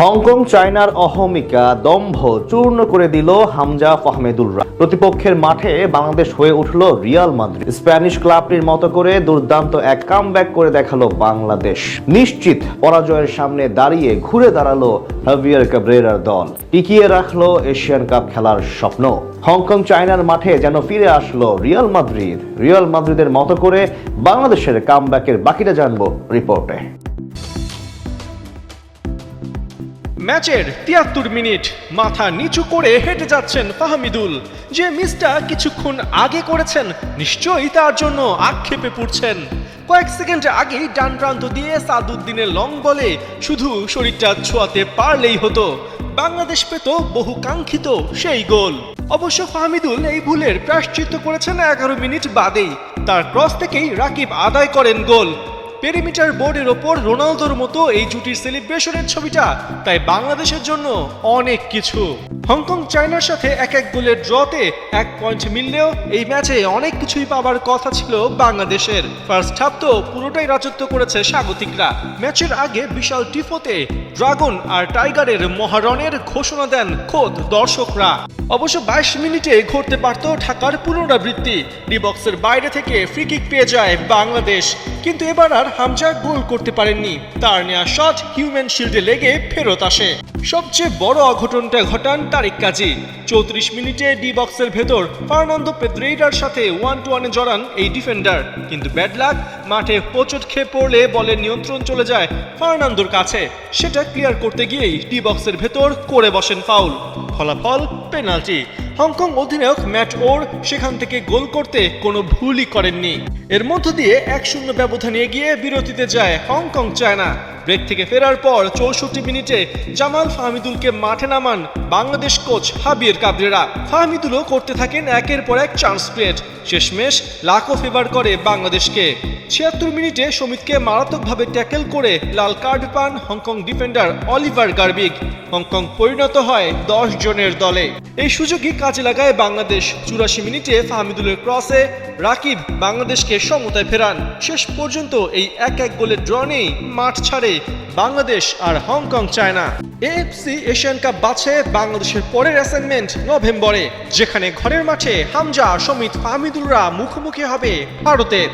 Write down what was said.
Hong Kong চায়নার অহমিকা দম্ভ চূর্ণ করে দিল হামজা ফাহমিদুলরা। প্রতিপক্ষের মাঠে বাংলাদেশ হয়ে উঠল রিয়াল মাদ্রিদ। স্প্যানিশ ক্লাবটির মতো করে দুর্দান্ত এক কামব্যাক করে দেখালো বাংলাদেশ। নিশ্চিত পরাজয়ের সামনে দাঁড়িয়ে ঘুরে দাঁড়ালো হাভিয়ার ক্যাব্রেরার দল। টিকিয়ে রাখলো এশিয়ান কাপ খেলার স্বপ্ন। হংকং চায়নার মাঠে যেন ফিরে আসলো রিয়াল মাদ্রিদ। রিয়াল মাদ্রিদের মতো করে বাংলাদেশের কামব্যাকের বাকিটা জানবো রিপোর্টে। ম্যাচের ৭৩ মিনিট মাথা নিচু করে হেঁটে যাচ্ছেন ফাহমিদুল। যে মিসটা কিছুক্ষণ আগে করেছেন নিশ্চয়ই তার জন্য আক্ষেপে পড়ছেন। কয়েক সেকেন্ড আগেই ডান প্রান্ত দিয়ে সাদউদ্দিনের লং বলে শুধু শরীরটা ছোঁয়াতে পারলেই হতো, বাংলাদেশ পেত বহু কাঙ্ক্ষিত সেই গোল। অবশ্য ফাহমিদুল এই ভুলের প্রায়শ্চিত্ত করেছেন ১১ মিনিট বাদেই। তার ক্রস থেকেই রাকিব আদায় করেন গোল। পেরিমিটার বোর্ডের ওপর রোনালদোর মতো এই জুটির সেলিব্রেশনের ছবিটা তাই বাংলাদেশের জন্য অনেক কিছু। হংকং চায়নার সাথে এক গোলের ড্রতে ১ পয়েন্ট মিললেও এই ম্যাচে অনেক কিছুই পাবার কথা ছিল বাংলাদেশের। ফার্স্ট হাফ তো পুরোটাই রাজত্ব করেছে স্বাগতিকরা। ম্যাচের আগে বিশাল টিফোতে ড্রাগন আর টাইগারের মহারণের ঘোষণা দেন খোদ দর্শকরা। অবশ্য ২২ মিনিটে ঘটতে পারত ঢাকার পুনরাবৃত্তি। ডি বক্সের বাইরে থেকে ফ্রি কিক পেয়ে যায় বাংলাদেশ, কিন্তু এবার আর হামজা গোল করতে পারেননি। তার নেওয়া শট হিউম্যান শিল্ডে লেগে ফেরত আসে। সবচেয়ে বড় অঘটনটা ঘটান তারিক কাজী। ৩৪ মিনিটে ডি বক্সের ভেতর ফার্নান্দো পেদ্রেইরার সাথে 1-1-এ জড়ান এই ডিফেন্ডার, কিন্তু ব্যাড লাক, মাঠে হোঁচট খেয়ে পড়লে বলের নিয়ন্ত্রণ চলে যায় ফার্নান্দোর কাছে। সেটা ক্লিয়ার করতে গিয়েই ডি বক্সের ভেতর করে বসেন ফাউল। ফলাফল পেনাল্টি। হংকং অধিনায়ক ম্যাট ওর সেখান থেকে গোল করতে কোনো ভুলই করেননি। এর মধ্য দিয়ে ১-০ ব্যবধানে এগিয়ে বিরতিতে যায় হংকং চায়না। ব্রেক থেকে ফেরার পর ৬৪ মিনিটে জামাল ফাহমিদুলকে মাঠে নামান বাংলাদেশ কোচ হাভিয়ার ক্যাব্রেরা। ফাহমিদুলও করতে থাকেন একের পর এক চান্স ক্রিয়েট। শেষমেশ লাকও ফেভার করে বাংলাদেশকে। ৭৬ মিনিটে সমিতকে মারাত্মকভাবে ট্যাকেল করে লাল কার্ড পান হংকং ডিফেন্ডার অলিভার গার্বিগ। হংকং পরিণত হয় ১০ জনের দলে। এই সুযোগই কাজে লাগায় বাংলাদেশ। ৮৪ মিনিটে ফাহমিদুলের ক্রসে রাকিব বাংলাদেশকে সমতায় ফেরান। শেষ পর্যন্ত এই ১-১ গোলের ড্র নেই মাঠ ছাড়ে বাংলাদেশ আর Hong Kong China. AFC Asian cup বাছে বাংলাদেশের পরের অ্যাসাইনমেন্ট নভেম্বরে, যেখানে ঘরের মাঠে হামজা, সমিত, ফাহমিদুলরা মুখোমুখি হবে ভারতের।